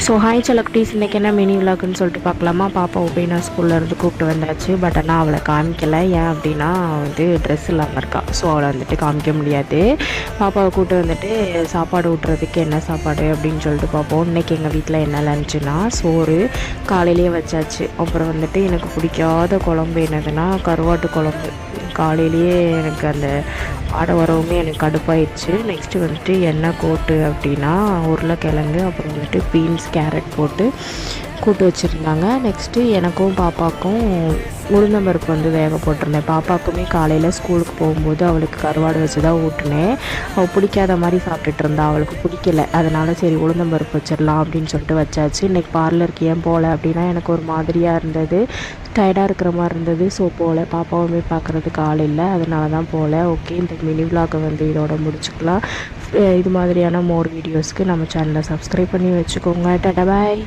So hi செலக்டீஸ், இன்றைக்கி என்ன mini விலாக்குன்னு சொல்லிட்டு பார்க்கலாமா. பாப்பாவை போய் நான் ஸ்கூல்லேருந்து கூப்பிட்டு வந்தாச்சு. பட் ஆனால் அவளை காமிக்கலை. ஏன் அப்படின்னா ட்ரெஸ் இல்லாமல் இருக்கா. ஸோ அவளை காமிக்க முடியாது. பாப்பாவை கூப்பிட்டு வந்துட்டு சாப்பாடு ஊட்டுறதுக்கு என்ன சாப்பாடு அப்படின்னு சொல்லிட்டு பார்ப்போம். இன்றைக்கி எங்கள் வீட்டில் என்ன லஞ்சுனா சோறு காலையிலேயே வச்சாச்சு. அப்புறம் எனக்கு பிடிக்காத குழம்பு என்னதுன்னா கருவாட்டு குழம்பு. காலையிலேயே எனக்கு அந்த ஆடை வரவுமே எனக்கு கடுப்பாயிடுச்சு. நெக்ஸ்ட்டு எண்ணெய் கோட்டு அப்படின்னா உருளைக்கிழங்கு, அப்புறம் பீன்ஸ் கேரட் போட்டு கூட்டு வச்சுருந்தாங்க. நெக்ஸ்ட்டு எனக்கும் பாப்பாவுக்கும் உளுந்தம்பருப்பு வேக போட்டிருந்தேன். பாப்பாவுக்குமே காலையில் ஸ்கூலுக்கு போகும்போது அவளுக்கு கருவாடு வச்சு தான் ஊட்டினேன். அவள் பிடிக்காத மாதிரி சாப்பிட்டுட்டு இருந்தா, அவளுக்கு பிடிக்கல. அதனால் சரி உளுந்தம்பருப்பு வச்சிடலாம் அப்படின்னு சொல்லிட்டு வச்சாச்சு. இன்றைக்கி பார்லருக்கு ஏன் போகல அப்படின்னா எனக்கு ஒரு மாதிரியாக இருந்தது, டயர்டாக இருக்கிற மாதிரி இருந்தது. ஸோ போகல. பாப்பாவுமே பார்க்குறதுக்கு ஆள் இல்லை, அதனால தான் போகல. ஓகே, இந்த மினி விலாகை இதோட முடிச்சுக்கலாம். இது மாதிரியான மோர் வீடியோஸ்க்கு நம்ம சேனலை சப்ஸ்கிரைப் பண்ணி வச்சுக்கோங்க. டாடா பாய்.